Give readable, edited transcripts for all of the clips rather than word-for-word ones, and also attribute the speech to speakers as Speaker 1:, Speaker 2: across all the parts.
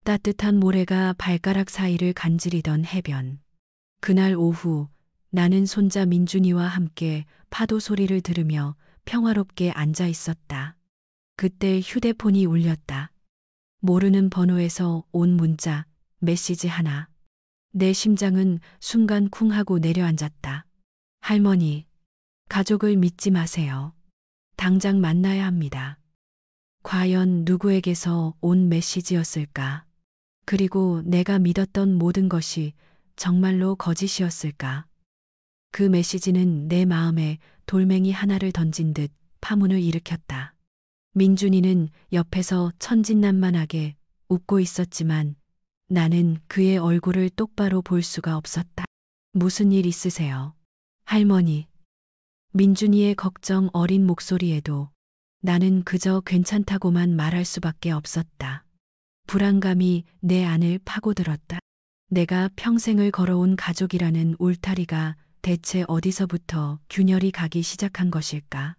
Speaker 1: 따뜻한 모래가 발가락 사이를 간지리던 해변. 그날 오후 나는 손자 민준이와 함께 파도 소리를 들으며 평화롭게 앉아 있었다. 그때 휴대폰이 울렸다. 모르는 번호에서 온 문자, 메시지 하나. 내 심장은 순간 쿵 하고 내려앉았다. 할머니, 가족을 믿지 마세요. 당장 만나야 합니다. 과연 누구에게서 온 메시지였을까? 그리고 내가 믿었던 모든 것이 정말로 거짓이었을까? 그 메시지는 내 마음에 돌멩이 하나를 던진 듯 파문을 일으켰다. 민준이는 옆에서 천진난만하게 웃고 있었지만 나는 그의 얼굴을 똑바로 볼 수가 없었다. 무슨 일 있으세요? 할머니. 민준이의 걱정 어린 목소리에도 나는 그저 괜찮다고만 말할 수밖에 없었다. 불안감이 내 안을 파고들었다. 내가 평생을 걸어온 가족이라는 울타리가 대체 어디서부터 균열이 가기 시작한 것일까?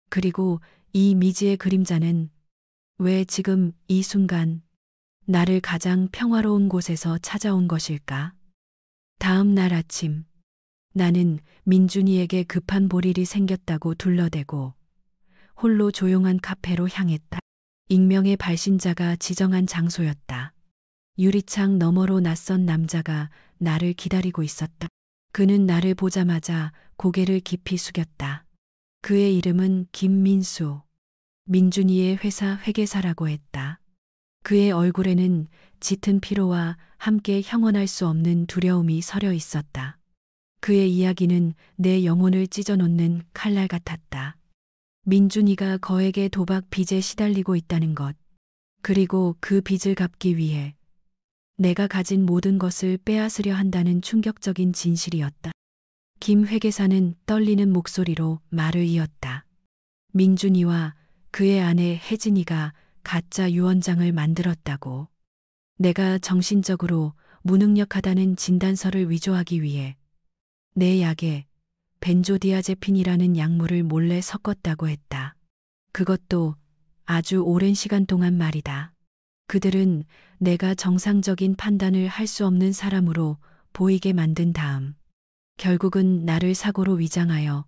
Speaker 1: 그리고 이 미지의 그림자는 왜 지금 이 순간 나를 가장 평화로운 곳에서 찾아온 것일까? 다음 날 아침, 나는 민준이에게 급한 볼일이 생겼다고 둘러대고 홀로 조용한 카페로 향했다. 익명의 발신자가 지정한 장소였다. 유리창 너머로 낯선 남자가 나를 기다리고 있었다. 그는 나를 보자마자 고개를 깊이 숙였다. 그의 이름은 김민수. 민준이의 회사 회계사라고 했다. 그의 얼굴에는 짙은 피로와 함께 형언할 수 없는 두려움이 서려 있었다. 그의 이야기는 내 영혼을 찢어놓는 칼날 같았다. 민준이가 거액의 도박 빚에 시달리고 있다는 것, 그리고 그 빚을 갚기 위해 내가 가진 모든 것을 빼앗으려 한다는 충격적인 진실이었다. 김 회계사는 떨리는 목소리로 말을 이었다. 민준이와 그의 아내 혜진이가 가짜 유언장을 만들었다고. 내가 정신적으로 무능력하다는 진단서를 위조하기 위해 내 약에 벤조디아제핀이라는 약물을 몰래 섞었다고 했다. 그것도 아주 오랜 시간 동안 말이다. 그들은 내가 정상적인 판단을 할 수 없는 사람으로 보이게 만든 다음 결국은 나를 사고로 위장하여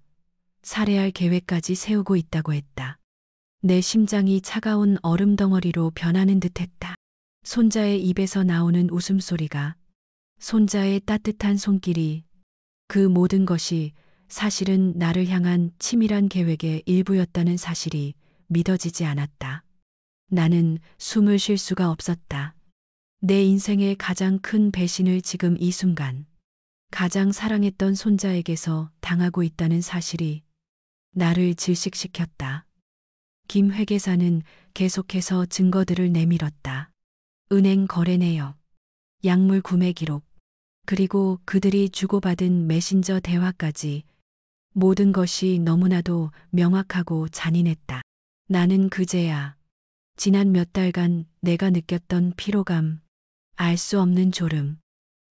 Speaker 1: 살해할 계획까지 세우고 있다고 했다. 내 심장이 차가운 얼음 덩어리로 변하는 듯했다. 손자의 입에서 나오는 웃음소리가, 손자의 따뜻한 손길이, 그 모든 것이 사실은 나를 향한 치밀한 계획의 일부였다는 사실이 믿어지지 않았다. 나는 숨을 쉴 수가 없었다. 내 인생의 가장 큰 배신을 지금 이 순간, 가장 사랑했던 손자에게서 당하고 있다는 사실이 나를 질식시켰다. 김 회계사는 계속해서 증거들을 내밀었다. 은행 거래 내역, 약물 구매 기록, 그리고 그들이 주고받은 메신저 대화까지 모든 것이 너무나도 명확하고 잔인했다. 나는 그제야 지난 몇 달간 내가 느꼈던 피로감, 알 수 없는 졸음,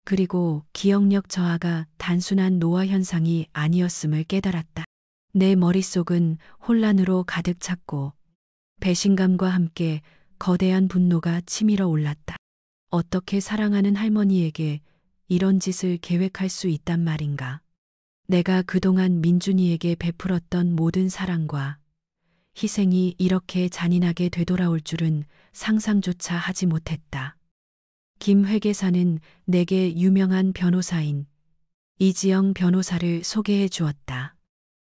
Speaker 1: 그리고 기억력 저하가 단순한 노화 현상이 아니었음을 깨달았다. 내 머릿속은 혼란으로 가득 찼고 배신감과 함께 거대한 분노가 치밀어 올랐다. 어떻게 사랑하는 할머니에게 이런 짓을 계획할 수 있단 말인가? 내가 그동안 민준이에게 베풀었던 모든 사랑과 희생이 이렇게 잔인하게 되돌아올 줄은 상상조차 하지 못했다. 김 회계사는 내게 유명한 변호사인 이지영 변호사를 소개해 주었다.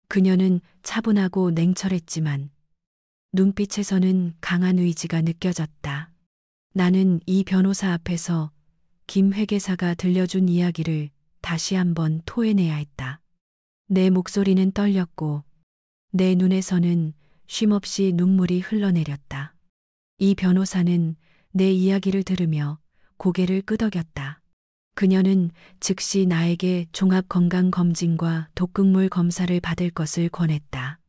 Speaker 1: 그녀는 차분하고 냉철했지만 눈빛에서는 강한 의지가 느껴졌다. 나는 이 변호사 앞에서 김 회계사가 들려준 이야기를 다시 한번 토해내야 했다. 내 목소리는 떨렸고 내 눈에서는 쉼없이 눈물이 흘러내렸다. 이 변호사는 내 이야기를 들으며 고개를 끄덕였다. 그녀는 즉시 나에게 종합건강검진과 독극물 검사를 받을 것을 권했다.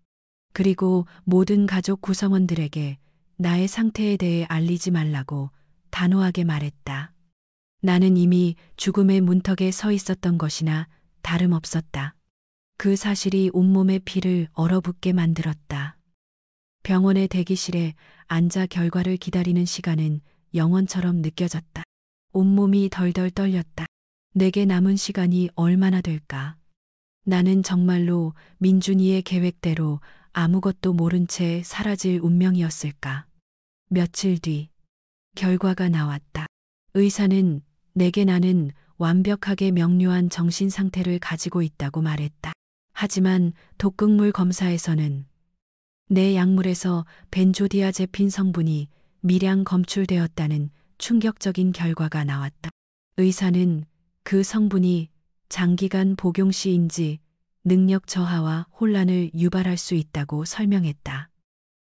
Speaker 1: 그리고 모든 가족 구성원들에게 나의 상태에 대해 알리지 말라고 단호하게 말했다. 나는 이미 죽음의 문턱에 서 있었던 것이나 다름없었다. 그 사실이 온몸의 피를 얼어붙게 만들었다. 병원의 대기실에 앉아 결과를 기다리는 시간은 영원처럼 느껴졌다. 온몸이 덜덜 떨렸다. 내게 남은 시간이 얼마나 될까? 나는 정말로 민준이의 계획대로 아무것도 모른 채 사라질 운명이었을까? 며칠 뒤 결과가 나왔다. 의사는 내게 나는 완벽하게 명료한 정신 상태를 가지고 있다고 말했다. 하지만 독극물 검사에서는 내 약물에서 벤조디아제핀 성분이 미량 검출되었다는 충격적인 결과가 나왔다. 의사는 그 성분이 장기간 복용 시인지 능력 저하와 혼란을 유발할 수 있다고 설명했다.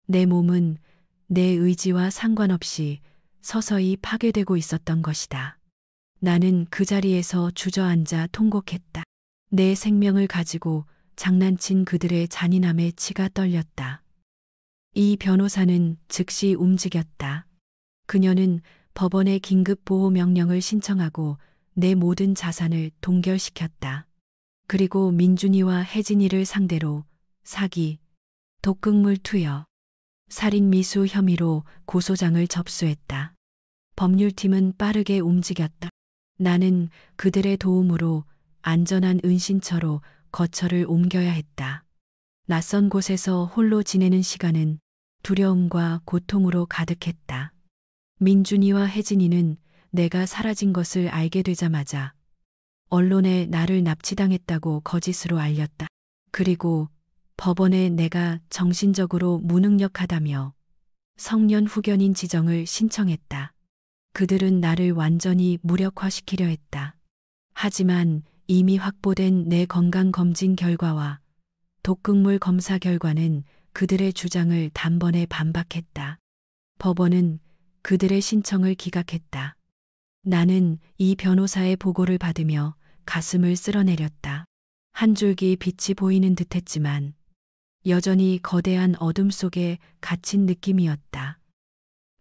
Speaker 1: 내 몸은 내 의지와 상관없이 서서히 파괴되고 있었던 것이다. 나는 그 자리에서 주저앉아 통곡했다. 내 생명을 가지고 장난친 그들의 잔인함에 치가 떨렸다. 이 변호사는 즉시 움직였다. 그녀는 법원에 긴급 보호 명령을 신청하고 내 모든 자산을 동결시켰다. 그리고 민준이와 혜진이를 상대로 사기, 독극물 투여, 살인 미수 혐의로 고소장을 접수했다. 법률팀은 빠르게 움직였다. 나는 그들의 도움으로 안전한 은신처로 거처를 옮겨야 했다. 낯선 곳에서 홀로 지내는 시간은 두려움과 고통으로 가득했다. 민준이와 혜진이는 내가 사라진 것을 알게 되자마자 언론에 나를 납치당했다고 거짓으로 알렸다. 그리고 법원에 내가 정신적으로 무능력하다며 성년 후견인 지정을 신청했다. 그들은 나를 완전히 무력화시키려 했다. 하지만 이미 확보된 내 건강검진 결과와 독극물 검사 결과는 그들의 주장을 단번에 반박했다. 법원은 그들의 신청을 기각했다. 나는 이 변호사의 보고를 받으며 가슴을 쓸어내렸다. 한 줄기 빛이 보이는 듯했지만 여전히 거대한 어둠 속에 갇힌 느낌이었다.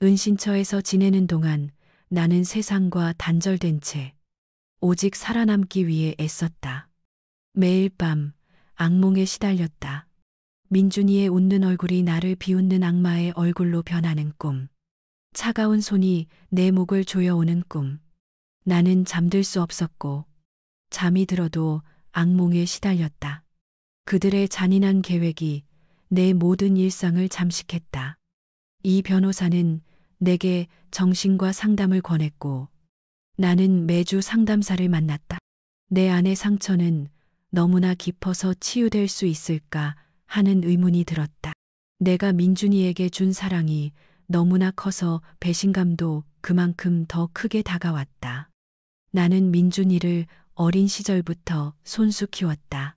Speaker 1: 은신처에서 지내는 동안 나는 세상과 단절된 채 오직 살아남기 위해 애썼다. 매일 밤 악몽에 시달렸다. 민준이의 웃는 얼굴이 나를 비웃는 악마의 얼굴로 변하는 꿈. 차가운 손이 내 목을 조여오는 꿈. 나는 잠들 수 없었고 잠이 들어도 악몽에 시달렸다. 그들의 잔인한 계획이 내 모든 일상을 잠식했다. 이 변호사는 내게 정신과 상담을 권했고 나는 매주 상담사를 만났다. 내 안의 상처는 너무나 깊어서 치유될 수 있을까 하는 의문이 들었다. 내가 민준이에게 준 사랑이 너무나 커서 배신감도 그만큼 더 크게 다가왔다. 나는 민준이를 어린 시절부터 손수 키웠다.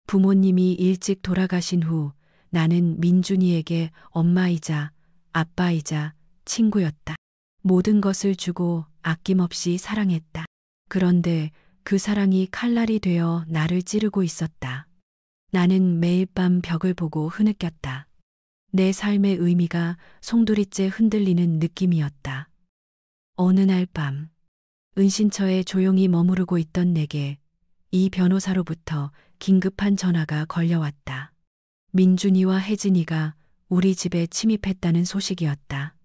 Speaker 1: 부모님이 일찍 돌아가신 후 나는 민준이에게 엄마이자 아빠이자 친구였다. 모든 것을 주고 아낌없이 사랑했다. 그런데 그 사랑이 칼날이 되어 나를 찌르고 있었다. 나는 매일 밤 벽을 보고 흐느꼈다. 내 삶의 의미가 송두리째 흔들리는 느낌이었다. 어느 날 밤 은신처에 조용히 머무르고 있던 내게 이 변호사로부터 긴급한 전화가 걸려왔다. 민준이와 혜진이가 우리 집에 침입했다는 소식이었다.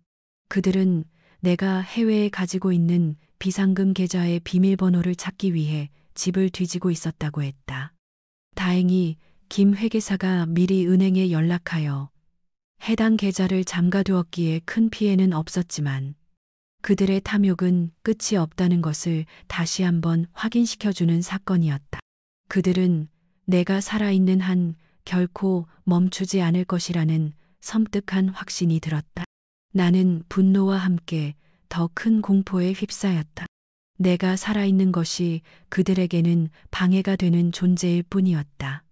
Speaker 1: 그들은 내가 해외에 가지고 있는 비상금 계좌의 비밀번호를 찾기 위해 집을 뒤지고 있었다고 했다. 다행히 김 회계사가 미리 은행에 연락하여 해당 계좌를 잠가두었기에 큰 피해는 없었지만 그들의 탐욕은 끝이 없다는 것을 다시 한번 확인시켜주는 사건이었다. 그들은 내가 살아있는 한 결코 멈추지 않을 것이라는 섬뜩한 확신이 들었다. 나는 분노와 함께 더 큰 공포에 휩싸였다. 내가 살아있는 것이 그들에게는 방해가 되는 존재일 뿐이었다.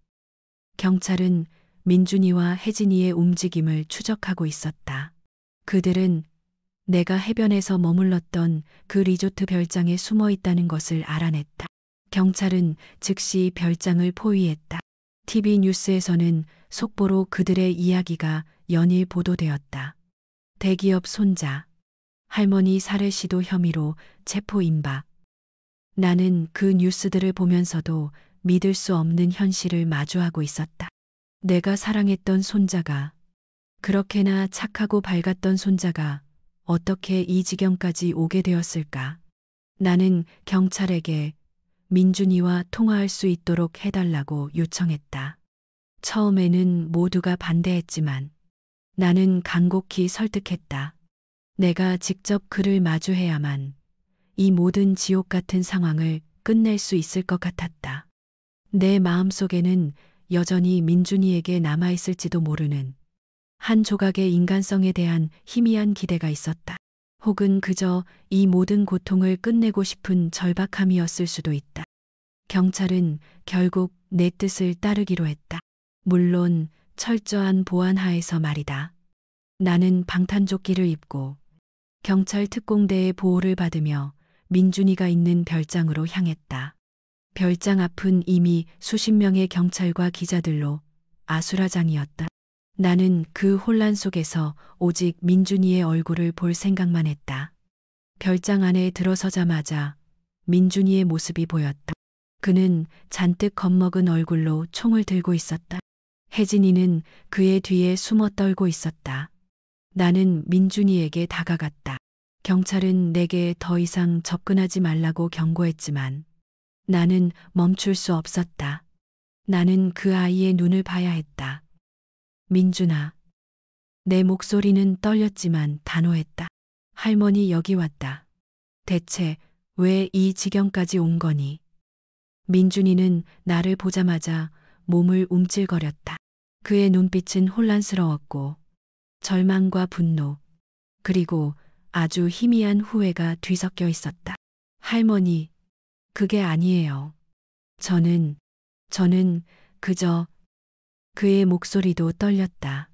Speaker 1: 경찰은 민준이와 혜진이의 움직임을 추적하고 있었다. 그들은 내가 해변에서 머물렀던 그 리조트 별장에 숨어 있다는 것을 알아냈다. 경찰은 즉시 별장을 포위했다. TV 뉴스에서는 속보로 그들의 이야기가 연일 보도되었다. 대기업 손자, 할머니 살해 시도 혐의로 체포 임박. 나는 그 뉴스들을 보면서도 믿을 수 없는 현실을 마주하고 있었다. 내가 사랑했던 손자가, 그렇게나 착하고 밝았던 손자가 어떻게 이 지경까지 오게 되었을까? 나는 경찰에게 민준이와 통화할 수 있도록 해달라고 요청했다. 처음에는 모두가 반대했지만 나는 간곡히 설득했다. 내가 직접 그를 마주해야만 이 모든 지옥 같은 상황을 끝낼 수 있을 것 같았다. 내 마음속에는 여전히 민준이에게 남아있을지도 모르는 한 조각의 인간성에 대한 희미한 기대가 있었다. 혹은 그저 이 모든 고통을 끝내고 싶은 절박함이었을 수도 있다. 경찰은 결국 내 뜻을 따르기로 했다. 물론 철저한 보안 하에서 말이다. 나는 방탄조끼를 입고 경찰 특공대의 보호를 받으며 민준이가 있는 별장으로 향했다. 별장 앞은 이미 수십 명의 경찰과 기자들로 아수라장이었다. 나는 그 혼란 속에서 오직 민준이의 얼굴을 볼 생각만 했다. 별장 안에 들어서자마자 민준이의 모습이 보였다. 그는 잔뜩 겁먹은 얼굴로 총을 들고 있었다. 혜진이는 그의 뒤에 숨어 떨고 있었다. 나는 민준이에게 다가갔다. 경찰은 내게 더 이상 접근하지 말라고 경고했지만 나는 멈출 수 없었다. 나는 그 아이의 눈을 봐야 했다. 민준아. 내 목소리는 떨렸지만 단호했다. 할머니 여기 왔다. 대체 왜 이 지경까지 온 거니? 민준이는 나를 보자마자 몸을 움찔거렸다. 그의 눈빛은 혼란스러웠고 절망과 분노, 그리고 아주 희미한 후회가 뒤섞여 있었다. 할머니, 그게 아니에요. 저는 그저 그의 목소리도 떨렸다.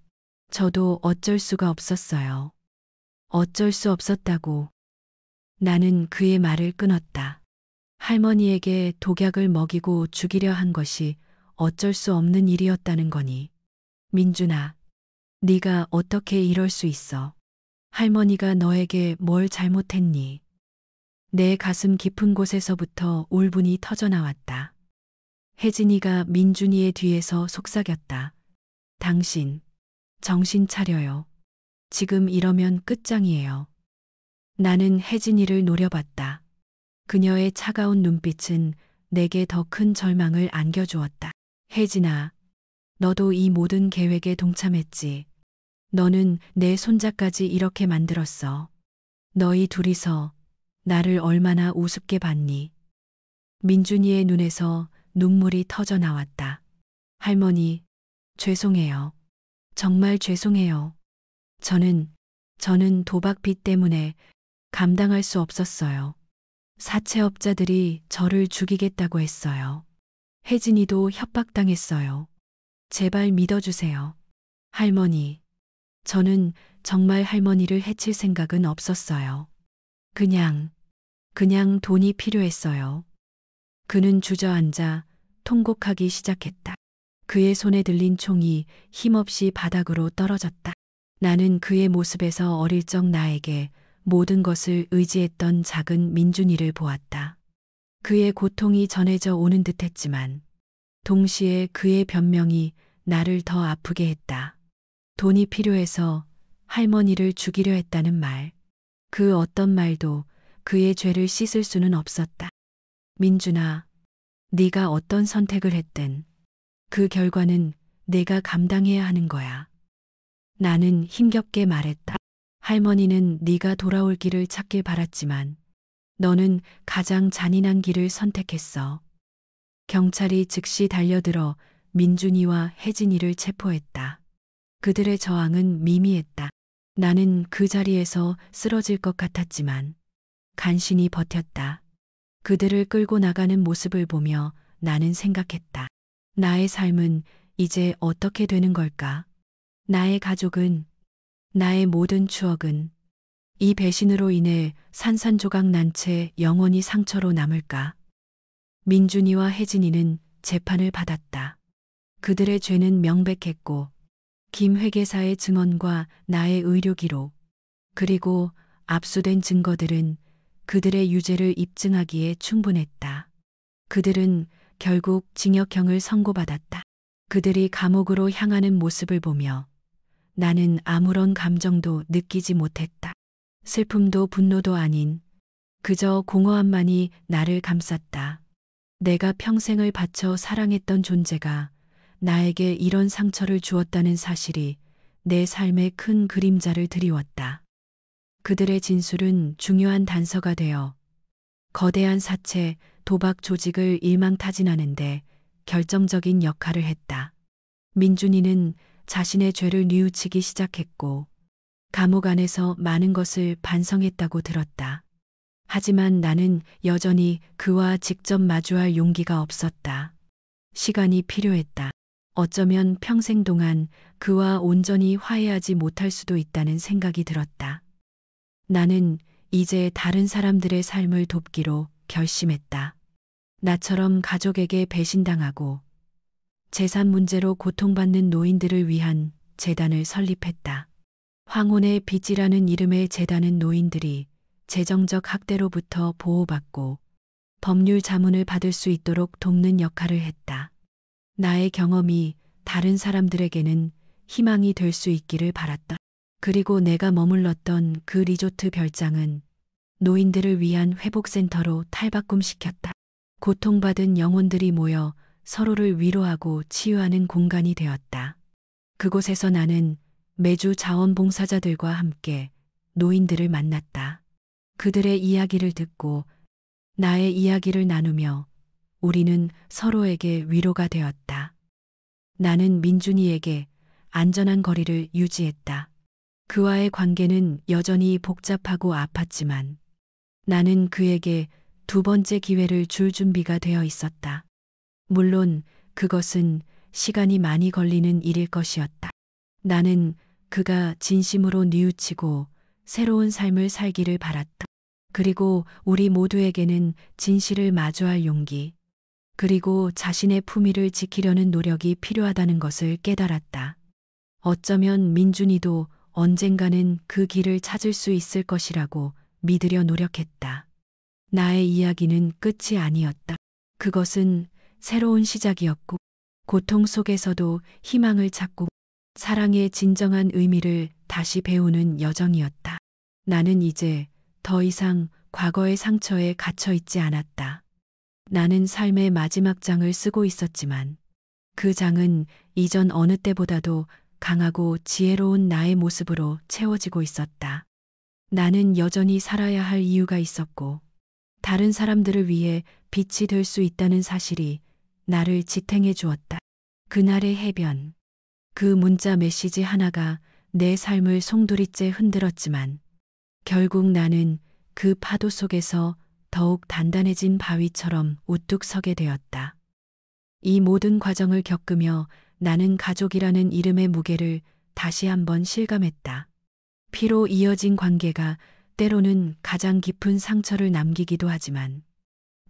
Speaker 1: 저도 어쩔 수가 없었어요. 어쩔 수 없었다고. 나는 그의 말을 끊었다. 할머니에게 독약을 먹이고 죽이려 한 것이 어쩔 수 없는 일이었다는 거니. 민준아, 네가 어떻게 이럴 수 있어? 할머니가 너에게 뭘 잘못했니? 내 가슴 깊은 곳에서부터 울분이 터져나왔다. 혜진이가 민준이의 뒤에서 속삭였다. 당신, 정신 차려요. 지금 이러면 끝장이에요. 나는 혜진이를 노려봤다. 그녀의 차가운 눈빛은 내게 더 큰 절망을 안겨주었다. 혜진아, 너도 이 모든 계획에 동참했지. 너는 내 손자까지 이렇게 만들었어. 너희 둘이서 나를 얼마나 우습게 봤니? 민준이의 눈에서 눈물이 터져 나왔다. 할머니, 죄송해요. 정말 죄송해요. 저는 도박빚 때문에 감당할 수 없었어요. 사채업자들이 저를 죽이겠다고 했어요. 혜진이도 협박당했어요. 제발 믿어주세요. 할머니, 저는 정말 할머니를 해칠 생각은 없었어요. 그냥 돈이 필요했어요. 그는 주저앉아 통곡하기 시작했다. 그의 손에 들린 총이 힘없이 바닥으로 떨어졌다. 나는 그의 모습에서 어릴 적 나에게 모든 것을 의지했던 작은 민준이를 보았다. 그의 고통이 전해져 오는 듯했지만 동시에 그의 변명이 나를 더 아프게 했다. 돈이 필요해서 할머니를 죽이려 했다는 말. 그 어떤 말도 그의 죄를 씻을 수는 없었다. 민준아, 네가 어떤 선택을 했든 그 결과는 내가 감당해야 하는 거야. 나는 힘겹게 말했다. 할머니는 네가 돌아올 길을 찾길 바랐지만 너는 가장 잔인한 길을 선택했어. 경찰이 즉시 달려들어 민준이와 혜진이를 체포했다. 그들의 저항은 미미했다. 나는 그 자리에서 쓰러질 것 같았지만 간신히 버텼다. 그들을 끌고 나가는 모습을 보며 나는 생각했다. 나의 삶은 이제 어떻게 되는 걸까? 나의 가족은, 나의 모든 추억은 이 배신으로 인해 산산조각 난 채 영원히 상처로 남을까? 민준이와 혜진이는 재판을 받았다. 그들의 죄는 명백했고 김 회계사의 증언과 나의 의료 기록, 그리고 압수된 증거들은 그들의 유죄를 입증하기에 충분했다. 그들은 결국 징역형을 선고받았다. 그들이 감옥으로 향하는 모습을 보며 나는 아무런 감정도 느끼지 못했다. 슬픔도 분노도 아닌 그저 공허함만이 나를 감쌌다. 내가 평생을 바쳐 사랑했던 존재가 나에게 이런 상처를 주었다는 사실이 내 삶에 큰 그림자를 드리웠다. 그들의 진술은 중요한 단서가 되어 거대한 사채, 도박 조직을 일망타진하는데 결정적인 역할을 했다. 민준이는 자신의 죄를 뉘우치기 시작했고 감옥 안에서 많은 것을 반성했다고 들었다. 하지만 나는 여전히 그와 직접 마주할 용기가 없었다. 시간이 필요했다. 어쩌면 평생 동안 그와 온전히 화해하지 못할 수도 있다는 생각이 들었다. 나는 이제 다른 사람들의 삶을 돕기로 결심했다. 나처럼 가족에게 배신당하고 재산 문제로 고통받는 노인들을 위한 재단을 설립했다. 황혼의 빚이라는 이름의 재단은 노인들이 재정적 학대로부터 보호받고 법률 자문을 받을 수 있도록 돕는 역할을 했다. 나의 경험이 다른 사람들에게는 희망이 될 수 있기를 바랐다. 그리고 내가 머물렀던 그 리조트 별장은 노인들을 위한 회복센터로 탈바꿈시켰다. 고통받은 영혼들이 모여 서로를 위로하고 치유하는 공간이 되었다. 그곳에서 나는 매주 자원봉사자들과 함께 노인들을 만났다. 그들의 이야기를 듣고 나의 이야기를 나누며 우리는 서로에게 위로가 되었다. 나는 민준이에게 안전한 거리를 유지했다. 그와의 관계는 여전히 복잡하고 아팠지만 나는 그에게 두 번째 기회를 줄 준비가 되어 있었다. 물론 그것은 시간이 많이 걸리는 일일 것이었다. 나는 그가 진심으로 뉘우치고 새로운 삶을 살기를 바랐다. 그리고 우리 모두에게는 진실을 마주할 용기, 그리고 자신의 품위를 지키려는 노력이 필요하다는 것을 깨달았다. 어쩌면 민준이도 언젠가는 그 길을 찾을 수 있을 것이라고 믿으려 노력했다. 나의 이야기는 끝이 아니었다. 그것은 새로운 시작이었고, 고통 속에서도 희망을 찾고 사랑의 진정한 의미를 다시 배우는 여정이었다. 나는 이제 더 이상 과거의 상처에 갇혀 있지 않았다. 나는 삶의 마지막 장을 쓰고 있었지만 그 장은 이전 어느 때보다도 강하고 지혜로운 나의 모습으로 채워지고 있었다. 나는 여전히 살아야 할 이유가 있었고 다른 사람들을 위해 빛이 될 수 있다는 사실이 나를 지탱해 주었다. 그날의 해변. 그 문자 메시지 하나가 내 삶을 송두리째 흔들었지만 결국 나는 그 파도 속에서 더욱 단단해진 바위처럼 우뚝 서게 되었다. 이 모든 과정을 겪으며 나는 가족이라는 이름의 무게를 다시 한번 실감했다. 피로 이어진 관계가 때로는 가장 깊은 상처를 남기기도 하지만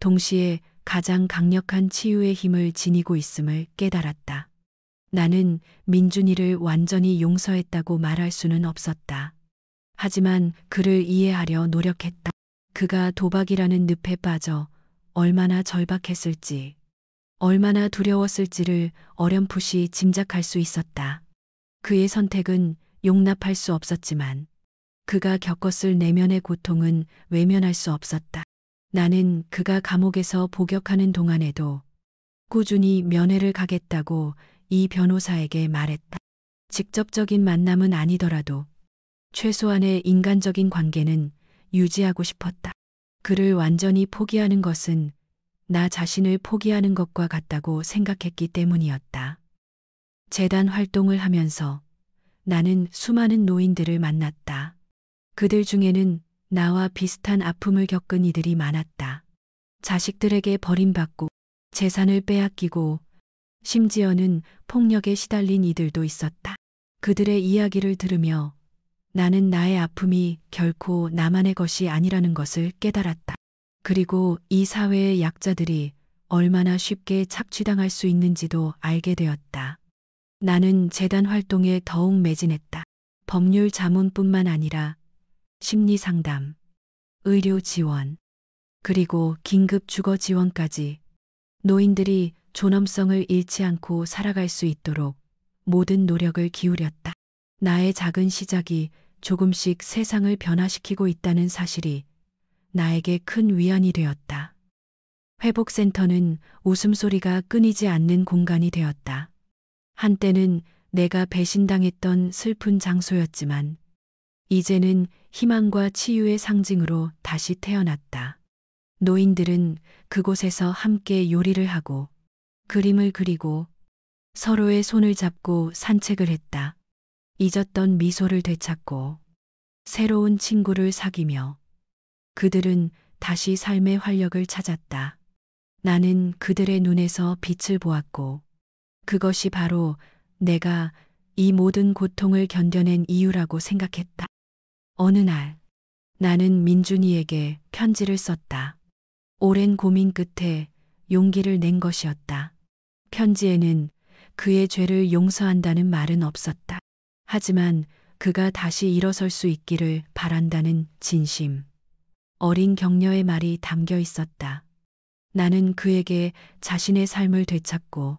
Speaker 1: 동시에 가장 강력한 치유의 힘을 지니고 있음을 깨달았다. 나는 민준이를 완전히 용서했다고 말할 수는 없었다. 하지만 그를 이해하려 노력했다. 그가 도박이라는 늪에 빠져 얼마나 절박했을지, 얼마나 두려웠을지를 어렴풋이 짐작할 수 있었다. 그의 선택은 용납할 수 없었지만 그가 겪었을 내면의 고통은 외면할 수 없었다. 나는 그가 감옥에서 복역하는 동안에도 꾸준히 면회를 가겠다고 이 변호사에게 말했다. 직접적인 만남은 아니더라도 최소한의 인간적인 관계는 유지하고 싶었다. 그를 완전히 포기하는 것은 나 자신을 포기하는 것과 같다고 생각했기 때문이었다. 재단 활동을 하면서 나는 수많은 노인들을 만났다. 그들 중에는 나와 비슷한 아픔을 겪은 이들이 많았다. 자식들에게 버림받고 재산을 빼앗기고 심지어는 폭력에 시달린 이들도 있었다. 그들의 이야기를 들으며 나는 나의 아픔이 결코 나만의 것이 아니라는 것을 깨달았다. 그리고 이 사회의 약자들이 얼마나 쉽게 착취당할 수 있는지도 알게 되었다. 나는 재단 활동에 더욱 매진했다. 법률 자문뿐만 아니라 심리 상담, 의료 지원, 그리고 긴급 주거 지원까지 노인들이 존엄성을 잃지 않고 살아갈 수 있도록 모든 노력을 기울였다. 나의 작은 시작이 조금씩 세상을 변화시키고 있다는 사실이 나에게 큰 위안이 되었다. 회복센터는 웃음소리가 끊이지 않는 공간이 되었다. 한때는 내가 배신당했던 슬픈 장소였지만 이제는 희망과 치유의 상징으로 다시 태어났다. 노인들은 그곳에서 함께 요리를 하고 그림을 그리고 서로의 손을 잡고 산책을 했다. 잊었던 미소를 되찾고 새로운 친구를 사귀며 그들은 다시 삶의 활력을 찾았다. 나는 그들의 눈에서 빛을 보았고 그것이 바로 내가 이 모든 고통을 견뎌낸 이유라고 생각했다. 어느 날 나는 민준이에게 편지를 썼다. 오랜 고민 끝에 용기를 낸 것이었다. 편지에는 그의 죄를 용서한다는 말은 없었다. 하지만 그가 다시 일어설 수 있기를 바란다는 진심, 어린 격려의 말이 담겨 있었다. 나는 그에게 자신의 삶을 되찾고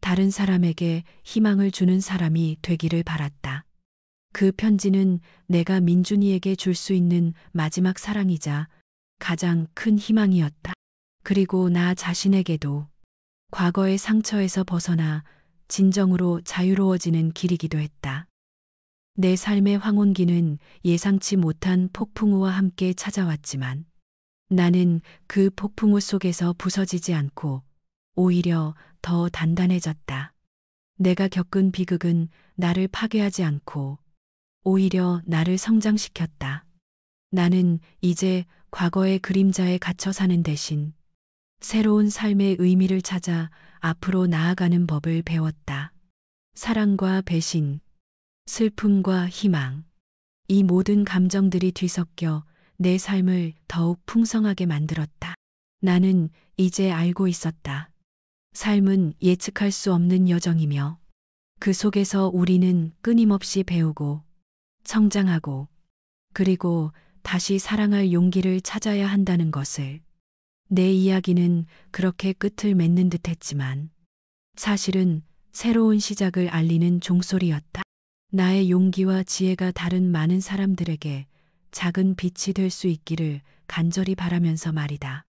Speaker 1: 다른 사람에게 희망을 주는 사람이 되기를 바랐다. 그 편지는 내가 민준이에게 줄 수 있는 마지막 사랑이자 가장 큰 희망이었다. 그리고 나 자신에게도 과거의 상처에서 벗어나 진정으로 자유로워지는 길이기도 했다. 내 삶의 황혼기는 예상치 못한 폭풍우와 함께 찾아왔지만 나는 그 폭풍우 속에서 부서지지 않고 오히려 더 단단해졌다. 내가 겪은 비극은 나를 파괴하지 않고 오히려 나를 성장시켰다. 나는 이제 과거의 그림자에 갇혀 사는 대신 새로운 삶의 의미를 찾아 앞으로 나아가는 법을 배웠다. 사랑과 배신, 슬픔과 희망, 이 모든 감정들이 뒤섞여 내 삶을 더욱 풍성하게 만들었다. 나는 이제 알고 있었다. 삶은 예측할 수 없는 여정이며 그 속에서 우리는 끊임없이 배우고 성장하고 그리고 다시 사랑할 용기를 찾아야 한다는 것을. 내 이야기는 그렇게 끝을 맺는 듯 했지만 사실은 새로운 시작을 알리는 종소리였다. 나의 용기와 지혜가 다른 많은 사람들에게 작은 빛이 될 수 있기를 간절히 바라면서 말이다.